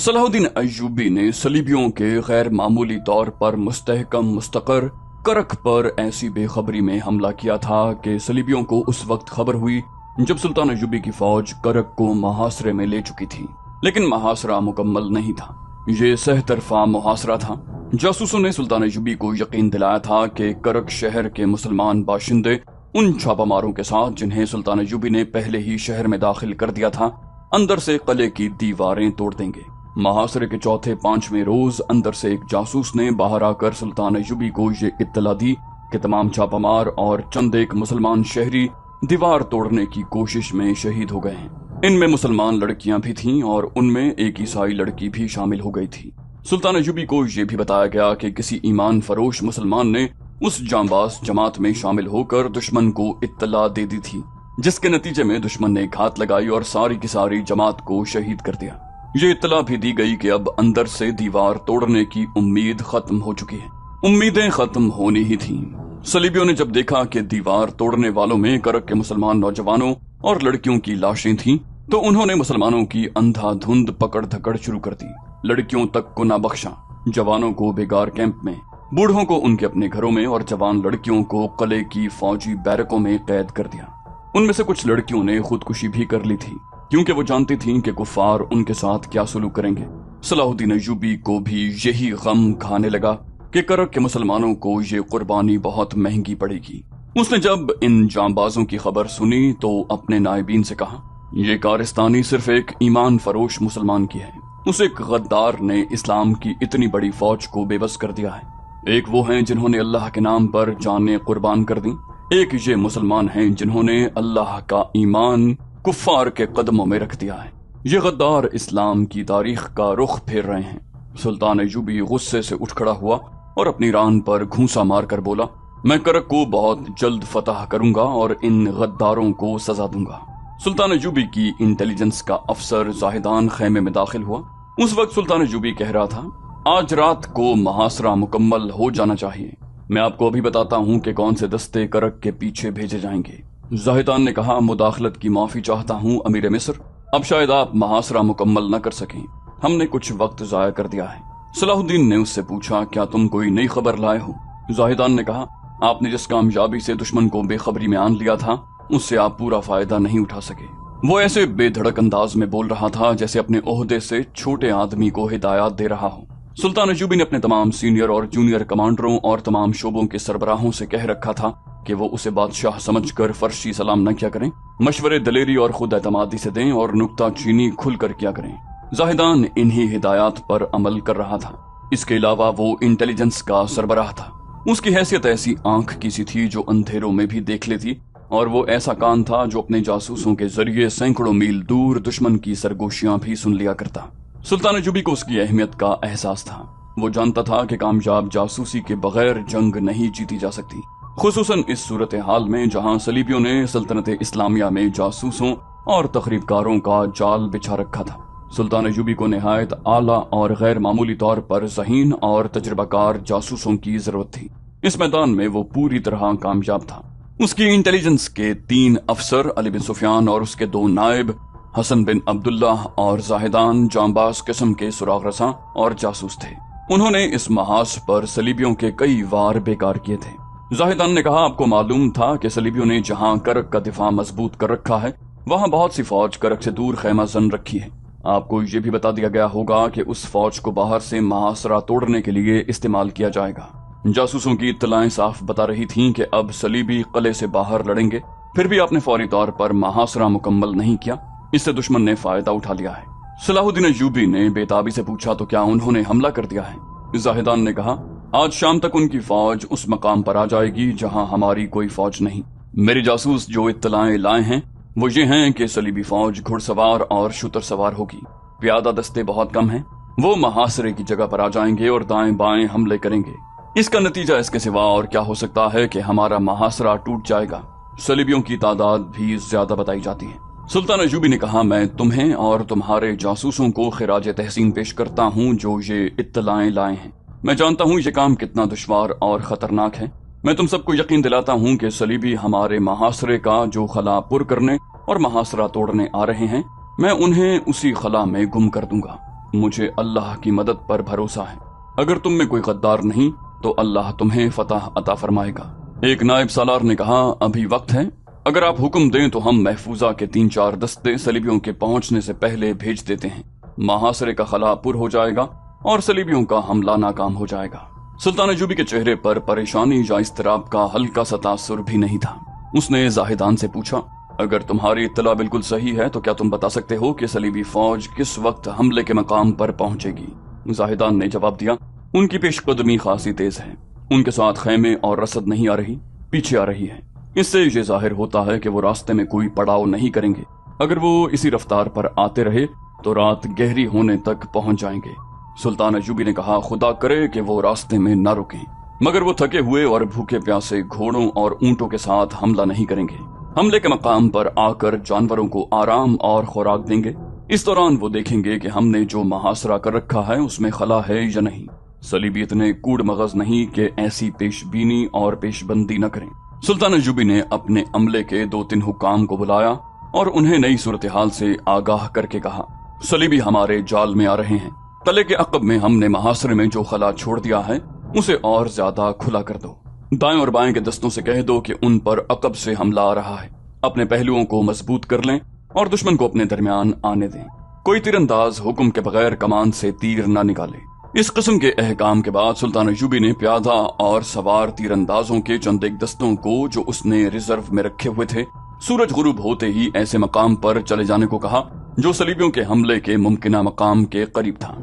Salahuddin Ayyubi ने सलीबियों के गैर मामूली तौर पर मुस्तहकम मुस्तकर करक पर ऐसी बेखबरी में हमला किया था कि सलीबियों को उस वक्त खबर हुई जब सुल्तान अय्यूबी की फौज करक को मुहासरे में ले चुकी थी। लेकिन मुहासरा मुकम्मल नहीं था, ये सहतरफा मुहासरा था। जासूसों ने सुल्तान अय्यूबी को यकीन दिलाया था कि करक शहर के मुसलमान बाशिंदे उन छापामारों के साथ जिन्हें सुल्तान अय्यूबी ने पहले ही शहर में दाखिल कर दिया था, अंदर से किले की दीवारें तोड़ देंगे। मुहासरे के चौथे पांचवें रोज अंदर से एक जासूस ने बाहर आकर सुल्तान अय्यूबी को ये इत्तला दी कि तमाम छापामार और चंद एक मुसलमान शहरी दीवार तोड़ने की कोशिश में शहीद हो गए हैं। इनमें मुसलमान लड़कियां भी थीं और उनमें एक ईसाई लड़की भी शामिल हो गई थी। सुल्तान अय्यूबी को यह भी बताया गया कि किसी ईमान फरोश मुसलमान ने उस जांबाज जमात में शामिल होकर दुश्मन को इत्तला दे दी थी, जिसके नतीजे में दुश्मन ने घात लगाई और सारी की सारी जमात को शहीद कर दिया। ये इत्तला भी दी गई कि अब अंदर से दीवार तोड़ने की उम्मीद खत्म हो चुकी है। उम्मीदें खत्म होनी ही थीं। सलीबियों ने जब देखा कि दीवार तोड़ने वालों में करक के मुसलमान नौजवानों और लड़कियों की लाशें थीं, तो उन्होंने मुसलमानों की अंधाधुंध पकड़ धकड़ शुरू कर दी। लड़कियों तक को न बख्शा, जवानों को बेगार कैंप में, बूढ़ों को उनके अपने घरों में और जवान लड़कियों को किले की फौजी बैरकों में कैद कर दिया। उनमें से कुछ लड़कियों ने खुदकुशी भी कर ली थी, क्योंकि वो जानती थीं कि कुफार उनके साथ क्या सुलूक करेंगे। सलाहुद्दीन अय्यूबी को भी यही गम खाने लगा कि करक के मुसलमानों को ये कुर्बानी बहुत महंगी पड़ेगी। उसने जब इन जांबाजों की खबर सुनी तो अपने नायबीन से कहा, ये कारस्तानी सिर्फ एक ईमान फरोश मुसलमान की है। उस एक गद्दार ने इस्लाम की इतनी बड़ी फौज को बेबस कर दिया है। एक वो हैं जिन्होंने अल्लाह के नाम पर जानें कुर्बान कर दी, एक ये मुसलमान हैं जिन्होंने अल्लाह का ईमान कुफ्फार के कदमों में रख दिया है। ये गद्दार इस्लाम की तारीख का रुख फेर रहे हैं। सुल्तान अय्यूबी गुस्से से उठ खड़ा हुआ और अपनी रान पर घूंसा मारकर बोला, मैं करक को बहुत जल्द फतह करूंगा और इन गद्दारों को सजा दूंगा। सुल्तान अय्यूबी की इंटेलिजेंस का अफसर जाहिदान खैमे में दाखिल हुआ। उस वक्त सुल्तान अय्यूबी कह रहा था, आज रात को मुहासरा मुकम्मल हो जाना चाहिए। मैं आपको अभी बताता हूँ कि कौन से दस्ते करक के पीछे भेजे जाएंगे। जाहिदान ने कहा, मुदाखलत की माफी चाहता हूँ अमीर मिस्र, अब शायद आप मुहासरा मुकम्मल न कर सकें, हमने कुछ वक्त जाया कर दिया है। सलाहुद्दीन ने उससे पूछा, क्या तुम कोई नई खबर लाए हो? जाहिदान ने कहा, आपने जिस कामयाबी से दुश्मन को बेखबरी में आन लिया था, उससे आप पूरा फायदा नहीं उठा सके। वो ऐसे बेधड़क अंदाज में बोल रहा था जैसे अपने ओहदे से छोटे आदमी को हिदायत दे रहा हो। सुल्तान अय्यूबी ने अपने तमाम सीनियर और जूनियर कमांडरों और तमाम शोबों के सरबराहों से कह रखा था कि वो उसे बादशाह समझकर फर्शी सलाम न किया करें, मशवरे दलेरी और खुद एतमादी से दें और नुक्ता चीनी खुलकर किया करें। जाहिदान इन्हीं हिदायत पर अमल कर रहा था। इसके अलावा वो इंटेलिजेंस का सरबराह था। उसकी हैसियत ऐसी आंख की सी थी जो अंधेरों में भी देख लेती, और वो ऐसा कान था जो अपने जासूसों के जरिए सैकड़ों मील दूर दुश्मन की सरगोशियां भी सुन लिया करता। सुल्तान अय्यूबी को उसकी अहमियत का एहसास था। वो जानता था कि कामयाब जासूसी के बगैर जंग नहीं जीती जा सकती, खुसूसन इस सूरत हाल में जहां सलीबियों ने सल्तनत इस्लामिया में जासूसों और तखरीबकारों का जाल बिछा रखा था। सुल्तान अय्यूबी को निहायत आला और गैर मामूली तौर पर ज़हीन और तजुर्बाकार जासूसों की जरूरत थी। इस मैदान में वो पूरी तरह कामयाब था। उसकी इंटेलिजेंस के 3 अफसर अली बिन सुफियान और उसके 2 नायब हसन बिन अब्दुल्लाह और जाहिदान जांबाज किस्म के सुराग रसां और जासूस थे। उन्होंने इस महास पर सलीबियों के कई वार बेकार किए थे। जाहिदान ने कहा, आपको मालूम था कि सलीबियों ने जहां करक का दिफा मजबूत कर रखा है, वहां बहुत सी फौज करक से दूर खैमा जन रखी है। आपको ये भी बता दिया गया होगा कि उस फौज को बाहर से मुहासरा तोड़ने के लिए इस्तेमाल किया जाएगा। जासूसों की इत्तलाएं साफ बता रही थीं कि अब सलीबी किले से बाहर लड़ेंगे। फिर भी आपने फौरी तौर पर मुहासरा मुकम्मल नहीं किया, इससे दुश्मन ने फायदा उठा लिया है। सलाहुद्दीन अय्यूबी ने बेताबी से पूछा, तो क्या उन्होंने हमला कर दिया है? जाहिदान ने कहा, आज शाम तक उनकी फौज उस मकाम पर आ जाएगी जहां हमारी कोई फौज नहीं। मेरे जासूस जो इत्तलाएं लाए हैं वो ये हैं कि सलीबी फौज घुड़सवार और शुतर सवार होगी, प्यादा दस्ते बहुत कम हैं। वो मुहासरे की जगह पर आ जाएंगे और दाएं बाएं हमले करेंगे। इसका नतीजा इसके सिवा और क्या हो सकता है कि हमारा मुहासरा टूट जाएगा। सलीबियों की तादाद भी ज्यादा बताई जाती है। सुल्तान अय्यूबी ने कहा, मैं तुम्हें और तुम्हारे जासूसों को खिराज तहसीन पेश करता हूँ जो ये इत्तलाएं लाए हैं। मैं जानता हूँ ये काम कितना दुश्वार और खतरनाक है। मैं तुम सबको यकीन दिलाता हूँ कि सलीबी हमारे मुहासरे का जो खला पुर करने और मुहासरा तोड़ने आ रहे हैं, मैं उन्हें उसी खला में गुम कर दूंगा। مجھے اللہ کی مدد پر بھروسہ ہے۔ اگر تم میں کوئی غدار نہیں تو اللہ تمہیں فتح عطا فرمائے گا۔ ایک نائب سالار نے کہا، ابھی وقت ہے، اگر آپ حکم دیں تو ہم محفوظہ کے 3-4 دستے صلیبیوں کے پہنچنے سے پہلے بھیج دیتے ہیں۔ محاصرے کا خلا پر ہو جائے گا اور صلیبیوں کا حملہ ناکام ہو جائے گا۔ سلطان ایوبی کے چہرے پر پریشانی یا اضطراب کا ہلکا سا تاثر بھی نہیں تھا۔ اس نے زاہدان سے پوچھا، اگر تمہاری اطلاع بالکل صحیح ہے تو کیا تم بتا سکتے ہو کہ صلیبی فوج کس وقت حملے کے مقام پر پہنچے گی؟ زاہدان نے جواب دیا، ان کی پیش قدمی خاصی تیز ہے، ان کے ساتھ خیمے اور رسد نہیں آ رہی، پیچھے آ رہی ہے۔ اس سے یہ ظاہر ہوتا ہے کہ وہ راستے میں کوئی پڑاؤ نہیں کریں گے۔ اگر وہ اسی رفتار پر آتے رہے تو رات گہری ہونے تک پہنچ جائیں گے۔ سلطان ایوبی نے کہا، خدا کرے کہ وہ راستے میں نہ رکیں، مگر وہ تھکے ہوئے اور بھوکے پیاسے گھوڑوں اور اونٹوں کے ساتھ حملہ نہیں کریں گے۔ حملے کے مقام پر آ کر جانوروں کو آرام اور خوراک دیں گے۔ اس دوران وہ دیکھیں گے کہ ہم نے جو محاصرہ کر رکھا ہے اس میں خلا ہے یا نہیں۔ صلیبی اتنے کوڑ مغز نہیں کہ ایسی پیش بینی اور پیش بندی نہ کریں۔ سلطان ایوبی نے اپنے عملے کے 2-3 حکام کو بلایا اور انہیں نئی صورتحال سے آگاہ کر کے کہا، صلیبی ہمارے جال میں آ رہے ہیں۔ قلعے کے عقب میں ہم نے محاصرے میں جو خلا چھوڑ دیا ہے اسے اور زیادہ کھلا کر دو۔ دائیں اور بائیں کے دستوں سے کہہ دو کہ ان پر عقب سے حملہ آ رہا ہے۔ اپنے پہلوؤں کو مضبوط کر لیں اور دشمن کو اپنے درمیان آنے دیں۔ کوئی تیر انداز حکم کے بغیر کمان سے تیر نہ نکالے۔ اس قسم کے احکام کے بعد سلطان ایوبی نے پیادہ اور سوار تیر اندازوں کے چند ایک دستوں کو جو اس نے ریزرو میں رکھے ہوئے تھے سورج غروب ہوتے ہی ایسے مقام پر چلے جانے کو کہا جو صلیبیوں کے حملے کے ممکنہ مقام کے قریب تھا۔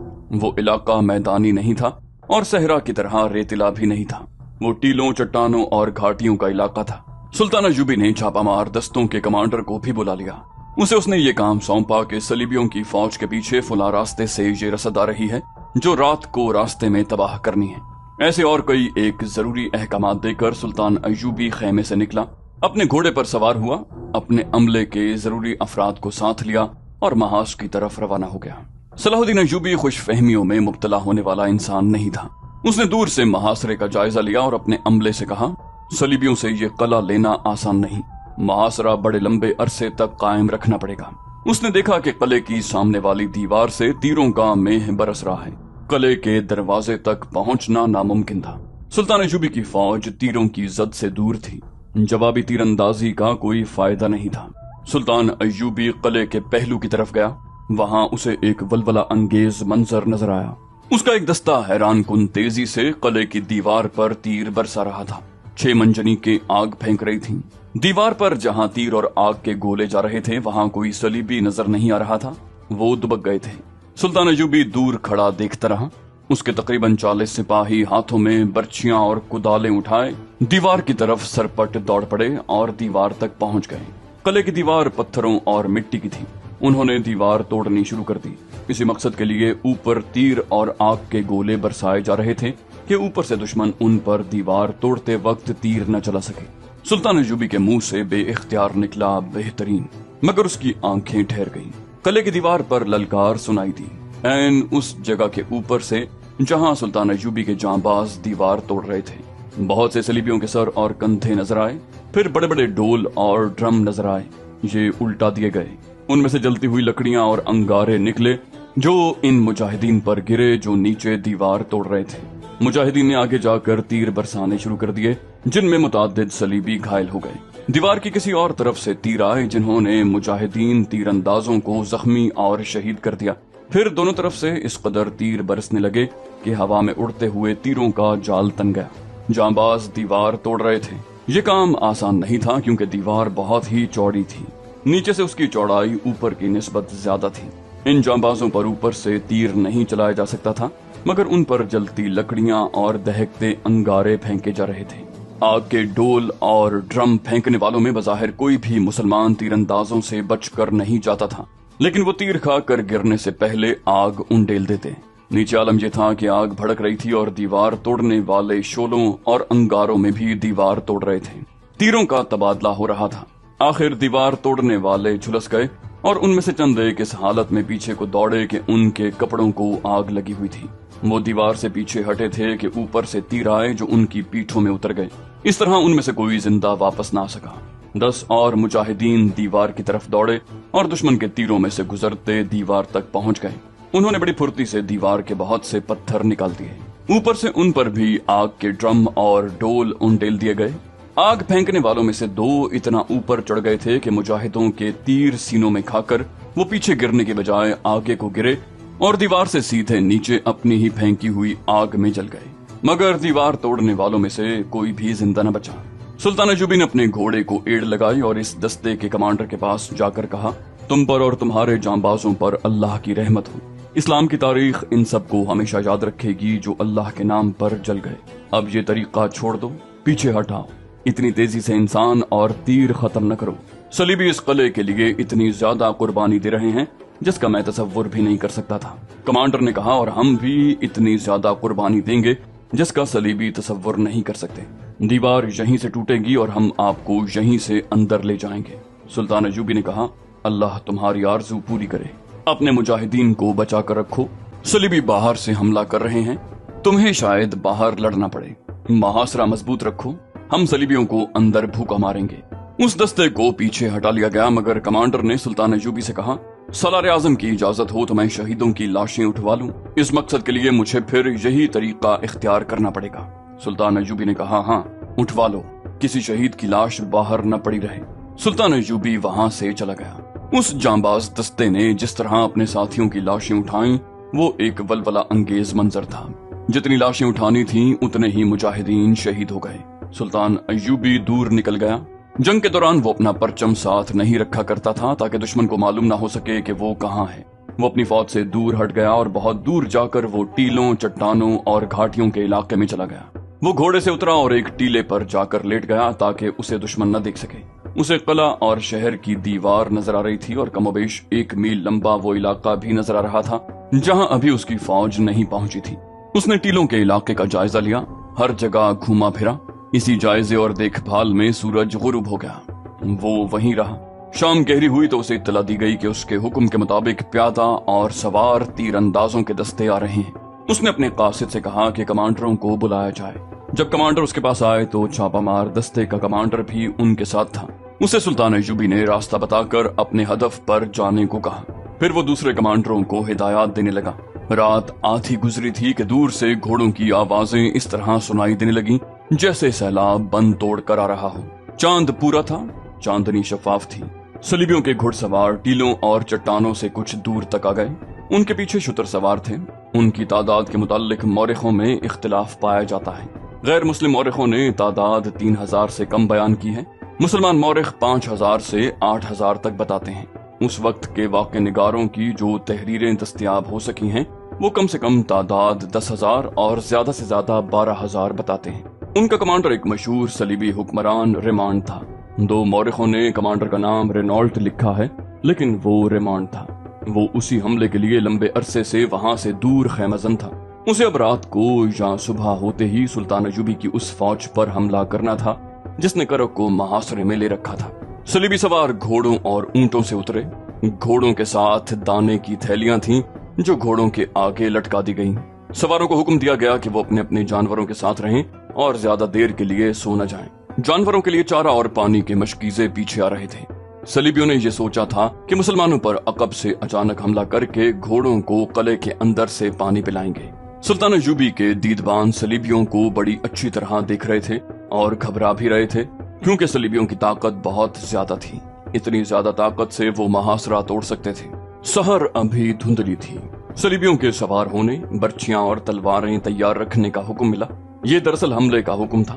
وہ علاقہ میدانی نہیں تھا اور صحرا کی طرح ریتلا بھی نہیں تھا، وہ ٹیلوں، چٹانوں اور گھاٹیوں کا علاقہ تھا۔ سلطان ایوبی نے چھاپا مار دستوں کے کمانڈر کو بھی بلا لیا۔ اس نے یہ کام سونپا کہ صلیبیوں کی فوج کے پیچھے فلاں راستے سے یہ رسد آ رہی ہے جو رات کو راستے میں تباہ کرنی ہے۔ ایسے اور کئی ایک ضروری احکامات دے کر سلطان ایوبی خیمے سے نکلا، اپنے گھوڑے پر سوار ہوا، اپنے عملے کے ضروری افراد کو ساتھ لیا اور محاذ کی طرف روانہ ہو گیا۔ صلاح الدین ایوبی خوش فہمیوں میں مبتلا ہونے والا انسان نہیں تھا۔ اس نے دور سے محاصرے کا جائزہ لیا اور اپنے عملے سے کہا، صلیبیوں سے یہ قلعہ لینا آسان نہیں، محاصرہ بڑے لمبے عرصے تک قائم رکھنا پڑے گا۔ اس نے دیکھا کہ قلعے کی سامنے والی دیوار سے تیروں کا میہ برس رہا ہے، قلعے کے دروازے تک پہنچنا ناممکن تھا۔ سلطان ایوبی کی فوج تیروں کی زد سے دور تھی، جوابی تیر اندازی کا کوئی فائدہ نہیں تھا۔ سلطان ایوبی قلعے کے پہلو کی طرف گیا، وہاں اسے ایک ولولہ انگیز منظر نظر آیا۔ اس کا ایک دستہ حیران کن تیزی سے قلعے کی دیوار پر تیر برسا رہا تھا۔ 6 منجنی کے آگ پھینک رہی تھی۔ دیوار پر جہاں تیر اور آگ کے گولے جا رہے تھے وہاں کوئی صلیبی نظر نہیں آ رہا تھا، وہ دبک گئے تھے۔ سلطان ایوبی دور کھڑا دیکھتا رہا۔ اس کے تقریباً 40 سپاہی ہاتھوں میں برچیاں اور کدالیں اٹھائے دیوار کی طرف سرپٹ دوڑ پڑے اور دیوار تک پہنچ گئے۔ قلعے کی دیوار پتھروں اور مٹی کی تھی۔ انہوں نے دیوار توڑنی شروع کر دی۔ اسی مقصد کے لیے اوپر تیر اور آگ کے گولے برسائے جا رہے تھے کہ اوپر سے دشمن ان پر دیوار توڑتے وقت تیر نہ چلا سکے۔ سلطان ایوبی کے منہ سے بے اختیار نکلا بہترین، مگر اس کی آنکھیں ٹھہر گئیں۔ قلعے کی دیوار پر للکار سنائی دی، عین اس جگہ کے اوپر سے جہاں سلطان ایوبی کے جانباز دیوار توڑ رہے تھے۔ بہت سے صلیبیوں کے سر اور کندھے نظر آئے، پھر بڑے بڑے ڈول اور ڈرم نظر آئے، یہ الٹا دیے گئے۔ ان میں سے جلتی ہوئی لکڑیاں اور انگارے نکلے جو ان مجاہدین پر گرے جو نیچے دیوار توڑ رہے تھے۔ مجاہدین نے آگے جا کر تیر برسانے شروع کر دیے جن میں متعدد صلیبی گھائل ہو گئے۔ دیوار کی کسی اور طرف سے تیر آئے جنہوں نے مجاہدین تیر اندازوں کو زخمی اور شہید کر دیا۔ پھر دونوں طرف سے اس قدر تیر برسنے لگے کہ ہوا میں اڑتے ہوئے تیروں کا جال تن گیا۔ جانباز دیوار توڑ رہے تھے۔ یہ کام آسان نہیں تھا کیونکہ دیوار بہت ہی چوڑی تھی، نیچے سے اس کی چوڑائی اوپر کی نسبت زیادہ تھی۔ ان جانبازوں پر اوپر سے تیر نہیں چلایا جا سکتا تھا، مگر ان پر جلتی لکڑیاں اور دہکتے انگارے پھینکے جا رہے تھے۔ آگ کے ڈول اور ڈرم پھینکنے والوں میں بظاہر کوئی بھی مسلمان تیر اندازوں سے بچ کر نہیں جاتا تھا، لیکن وہ تیر کھا کر گرنے سے پہلے آگ انڈیل دیتے۔ نیچے عالم یہ تھا کہ آگ بھڑک رہی تھی اور دیوار توڑنے والے شولوں اور انگاروں میں بھی دیوار توڑ رہے تھے۔ تیروں کا تبادلہ ہو رہا تھا۔ آخر دیوار توڑنے والے جھلس گئے اور ان میں سے چند ایک اس حالت میں پیچھے کو دوڑے کہ ان کے کپڑوں کو آگ لگی ہوئی تھی۔ وہ دیوار سے پیچھے ہٹے تھے کہ اوپر سے تیر آئے جو ان کی پیٹھوں میں اتر گئے۔ اس طرح ان میں سے کوئی زندہ واپس نہ آ سکا۔ 10 اور مجاہدین دیوار کی طرف دوڑے اور دشمن کے تیروں میں سے گزرتے دیوار تک پہنچ گئے۔ उन्होंने बड़ी फुर्ती से दीवार के बहुत से पत्थर निकाल दिए। ऊपर से उन पर भी आग के ड्रम और डोल उंडेल दिए गए। आग फेंकने वालों में से 2 इतना ऊपर चढ़ गए थे कि मुजाहिदों के तीर सीनों में खाकर वो पीछे गिरने के बजाय आगे को गिरे और दीवार से सीधे नीचे अपनी ही फेंकी हुई आग में जल गए। मगर दीवार तोड़ने वालों में से कोई भी जिंदा न बचा। सुल्तान अय्यूबी ने अपने घोड़े को एड़ लगाई और इस दस्ते के कमांडर के पास जाकर कहा, तुम पर और तुम्हारे जांबाजों पर अल्लाह की रहमत हो। इस्लाम की तारीख इन सबको हमेशा याद रखेगी जो अल्लाह के नाम पर जल गए। अब ये तरीका छोड़ दो, पीछे हटाओ। इतनी तेजी से इंसान और तीर खत्म न करो। सलीबी इस किले के लिए इतनी ज्यादा कुर्बानी दे रहे हैं जिसका मैं तसव्वुर भी नहीं कर सकता था। कमांडर ने कहा, और हम भी इतनी ज्यादा कुर्बानी देंगे जिसका सलीबी तसव्वुर नहीं कर सकते। दीवार यहीं से टूटेगी और हम आपको यहीं से अंदर ले जाएंगे। सुल्तान अय्यूबी ने कहा, अल्लाह तुम्हारी आरज़ू पूरी करे। अपने मुजाहिदीन को बचा कर रखो। सलीबी बाहर से हमला कर रहे हैं, तुम्हें शायद बाहर लड़ना पड़े। महासरा मजबूत रखो, हम सलीबियों को अंदर भूखा मारेंगे। उस दस्ते को पीछे हटा लिया गया, मगर कमांडर ने सुल्तान अय्यूबी से कहा, सलार आजम की इजाजत हो तो मैं शहीदों की लाशें उठवा लूं। इस मकसद के लिए मुझे फिर यही तरीका इख्तियार करना पड़ेगा। सुल्तान अय्यूबी ने कहा, हाँ उठवा लो, किसी शहीद की लाश बाहर न पड़ी रहे। सुल्तान अय्यूबी वहां से चला गया। उस जांबाज दस्ते ने जिस तरह अपने साथियों की लाशें उठाई वो एक वलवला अंगेज मंजर था। जितनी लाशें उठानी थीं उतने ही मुजाहिदीन शहीद हो गए। सुल्तान अय्यूबी दूर निकल गया। जंग के दौरान वो अपना परचम साथ नहीं रखा करता था ताकि दुश्मन को मालूम ना हो सके कि वो कहाँ है। वो अपनी फौज से दूर हट गया और बहुत दूर जाकर वो टीलों, चट्टानों और घाटियों के इलाके में चला गया। वो घोड़े से उतरा और एक टीले पर जाकर लेट गया ताकि उसे दुश्मन न देख सके। उसे किला और शहर की दीवार नजर आ रही थी और कमोबेश 1 मील लंबा वो इलाका भी नजर आ रहा था जहाँ अभी उसकी फौज नहीं पहुंची थी। उसने टीलों के इलाके का जायजा लिया, हर जगह घूमा फिरा। इसी जायजे और देखभाल में सूरज गुरूब हो गया। वो वहीं रहा। शाम गहरी हुई तो उसे इत्तला दी गई कि उसके हुक्म के मुताबिक प्यादा और सवार तीरंदाजों के दस्ते आ रहे हैं। उसने अपने कासिद से कहा कि कमांडरों को बुलाया जाए। जब कमांडर उसके पास आए तो छापामार दस्ते का कमांडर भी उनके साथ था। उसे सुल्तान अय्यूबी ने रास्ता बताकर अपने हदफ पर जाने को कहा। फिर वो दूसरे कमांडरों को हिदायत देने लगा। रात आधी गुजरी थी कि दूर से घोड़ों की आवाजें इस तरह सुनाई देने लगी जैसे सैलाब बंद तोड़ कर आ रहा हो। चांद पूरा था, चांदनी शफाफ थी। सलीबियों के घुड़सवार टीलों और चट्टानों से कुछ दूर तक आ गए। उनके पीछे शुतर सवार थे। उनकी तादाद के मुताल्लिक मौरिखों में इख्तिलाफ पाया जाता है। गैर मुस्लिम मौरिखों ने तादाद 3000 से कम बयान की है। मुसलमान मौरिख 5000 से 8000 तक बताते हैं। उस वक्त के वाक़े निगारों की जो तहरीरें दस्तयाब हो सकी हैं वो कम से कम तादाद 10,000 और ज्यादा से ज्यादा 12,000 बताते हैं। उनका कमांडर एक मशहूर सलीबी हुक्मरान रेमांड था। 2 मौरिखों ने कमांडर का नाम रेनॉल्ट लिखा है, लेकिन वो रेमांड था। वो उसी हमले के लिए लंबे अरसे से वहां से दूर खैमजन था। उसे अब रात को या सुबह होते ही सुल्तान अय्यूबी की उस फौज पर हमला करना था जिसने करक को महासरे में ले रखा था। सलीबी सवार घोड़ों और ऊंटों से उतरे। घोड़ों के साथ दाने की थैलियां थीं जो घोड़ों के आगे लटका दी गईं। सवारों को हुक्म दिया गया कि वो अपने अपने जानवरों के साथ रहें और ज्यादा देर के लिए सो न जाएं। जानवरों के लिए चारा और पानी के मशकीजे पीछे आ रहे थे। सलीबियों ने यह सोचा था कि मुसलमानों पर अकब से अचानक हमला करके घोड़ों को किले के अंदर से पानी पिलाएंगे। सुल्तान अय्यूबी के दीदबान सलीबियों को बड़ी अच्छी तरह देख रहे थे और घबरा भी रहे थे क्योंकि सलीबियों की ताकत बहुत ज्यादा थी। इतनी ज्यादा ताकत से वो महासरा तोड़ सकते थे। सहर अभी धुंधली थी। सलीबियों के सवार होने, बर्छियां और तलवारें तैयार रखने का हुक्म मिला। ये दरअसल हमले का हुक्म था।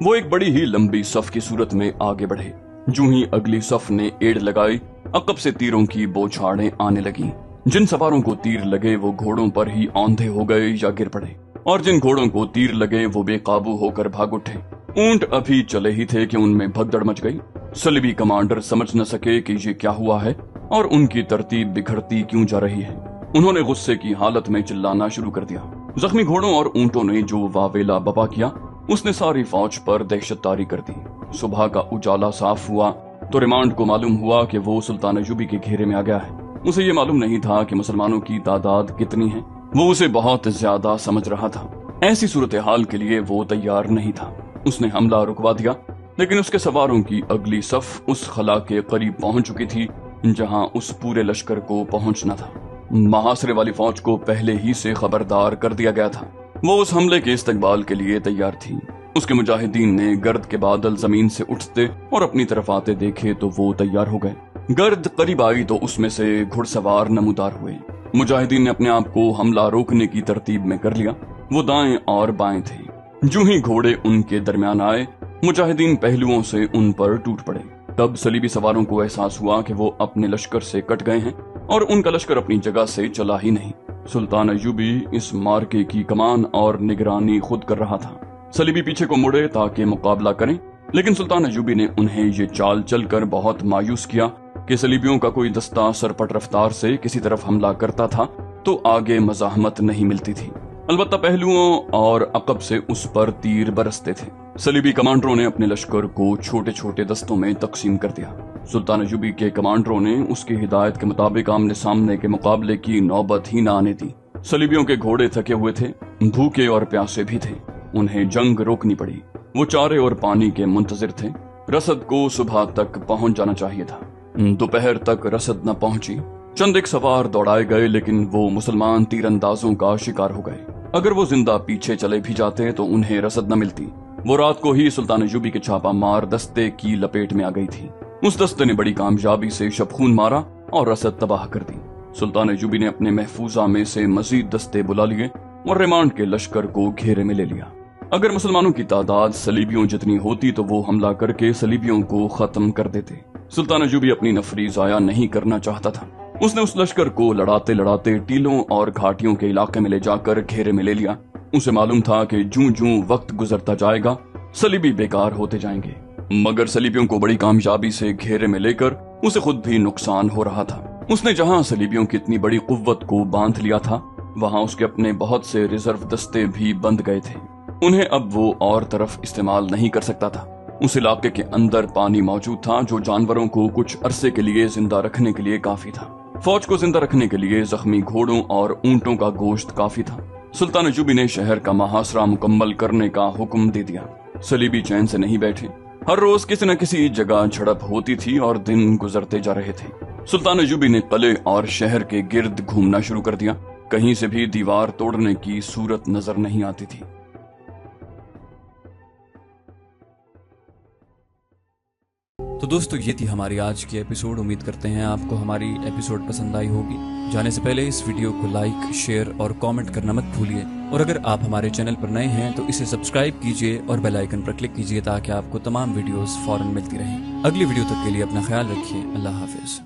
वो एक बड़ी ही लंबी सफ की सूरत में आगे बढ़े। जूं ही अगली सफ ने एड़ लगाई, अकब से तीरों की बौछारें आने लगी। जिन सवारों को तीर लगे वो घोड़ों पर ही औंधे हो गए या गिर पड़े, और जिन घोड़ों को तीर लगे वो बेकाबू होकर भाग उठे। ऊंट अभी चले ही थे कि उनमें भगदड़ मच गई। सलीबी कमांडर समझ न सके कि ये क्या हुआ है और उनकी तरतीब बिखरती क्यों जा रही है। उन्होंने गुस्से की हालत में चिल्लाना शुरू कर दिया। जख्मी घोड़ों और ऊंटों ने जो वावेला बपा किया उसने सारी फौज पर दहशत तारी कर दी। सुबह का उजाला साफ हुआ तो रिमांड को मालूम हुआ कि वो सुल्तान अय्यूबी के घेरे में आ गया है। उसे ये मालूम नहीं था कि मुसलमानों की तादाद कितनी है। वो उसे बहुत ज्यादा समझ रहा था। ऐसी सूरत हाल के लिए वो तैयार नहीं था। उसने हमला रुकवा दिया, लेकिन उसके सवारों की अगली सफ उस खला के करीब पहुंच चुकी थी जहां उस पूरे लश्कर को पहुंचना था। महासरे वाली फौज को पहले ही से खबरदार कर दिया गया था। वो उस हमले के इस्तकबाल के लिए तैयार थी। उसके मुजाहिदीन ने गर्द के बादल जमीन से उठते और अपनी तरफ आते देखे तो वो तैयार हो गए। गर्द करीब आई तो उसमें से घुड़सवार नमूदार हुए। मुजाहिदीन ने अपने आप को हमला रोकने की तरतीब में कर लिया। वो दाएं और बाएं थे। जो ही घोड़े उनके दरमियान आए, मुजाहिदीन पहलुओं से उन पर टूट पड़े। तब सलीबी सवारों को एहसास हुआ कि वो अपने लश्कर से कट गए हैं और उनका लश्कर अपनी जगह से चला ही नहीं। सुल्तान अय्यूबी इस मार्के की कमान और निगरानी खुद कर रहा था। सलीबी पीछे को मुड़े ताकि मुकाबला करें, लेकिन सुल्तान अय्यूबी ने उन्हें ये चाल चलकर बहुत मायूस किया कि सलीबियों का कोई दस्ता सरपट रफ्तार से किसी तरफ हमला करता था तो आगे मज़ाहमत नहीं मिलती थी। अलबत्ता पहलुओं और अकब से उस पर तीर बरसते थे। सलीबी कमांडरों ने अपने लश्कर को छोटे छोटे दस्तों में तकसीम कर दिया। सुल्तान अय्यूबी के कमांडरों ने उसकी हिदायत के मुताबिक आमने सामने के मुकाबले की नौबत ही न आने दी। सलीबियों के घोड़े थके हुए थे, भूखे और प्यासे भी थे। उन्हें जंग रोकनी पड़ी। वो चारे और पानी के मुंतजिर थे। रसद को सुबह तक पहुंच जाना चाहिए था। दोपहर तक रसद न पहुंची। चंद एक सवार दौड़ाए गए, लेकिन वो मुसलमान तीरंदाजों का शिकार हो गए। अगर वो जिंदा पीछे चले भी जाते तो उन्हें रसद न मिलती। वो रात को ही सुल्तान अय्यूबी के छापा मार दस्ते की लपेट में आ गई थी। उस दस्ते ने बड़ी कामयाबी से शबखून मारा और रसद तबाह कर दी। सुल्तान अय्यूबी ने अपने महफूजा में से मजीद दस्ते बुला लिए और रिमांड के लश्कर को घेरे में ले लिया। अगर मुसलमानों की तादाद सलीबियों जितनी होती तो वो हमला करके सलीबियों को खत्म कर देते। सुल्तान अय्यूबी अपनी नफरी जाया नहीं करना चाहता था। उसने उस लश्कर को लड़ाते लड़ाते टीलों और घाटियों के इलाके में ले जाकर घेरे में ले लिया। उसे मालूम था कि जूं जूं वक्त गुजरता जाएगा सलीबी बेकार होते जाएंगे। मगर सलीबियों को बड़ी कामयाबी से घेरे में लेकर उसे खुद भी नुकसान हो रहा था। उसने जहां सलीबियों की इतनी बड़ी कुव्वत को बांध लिया था, वहां उसके अपने बहुत से रिजर्व दस्ते भी बंद गए थे। उन्हें अब वो और तरफ इस्तेमाल नहीं कर सकता था। उस इलाके के अंदर पानी मौजूद था जो जानवरों को कुछ अरसे के लिए जिंदा रखने के लिए काफी था। फौज को जिंदा रखने के लिए जख्मी घोड़ों और ऊंटों का गोश्त काफी था। सुल्तान अय्यूबी ने शहर का महासरा मुकम्मल करने का हुक्म दे दिया। सलीबी चैन से नहीं बैठे। हर रोज किसी न किसी जगह झड़प होती थी और दिन गुजरते जा रहे थे। सुल्तान अय्यूबी ने किले और शहर के गिर्द घूमना शुरू कर दिया। कहीं से भी दीवार तोड़ने की सूरत नजर नहीं आती थी। तो दोस्तों, ये थी हमारी आज की एपिसोड। उम्मीद करते हैं आपको हमारी एपिसोड पसंद आई होगी। जाने से पहले इस वीडियो को लाइक, शेयर और कमेंट करना मत भूलिए। और अगर आप हमारे चैनल पर नए हैं तो इसे सब्सक्राइब कीजिए और बेल आइकन पर क्लिक कीजिए ताकि आपको तमाम वीडियोस फौरन मिलती रहें। अगली वीडियो तक के लिए अपना ख्याल रखिए। अल्लाह हाफिज।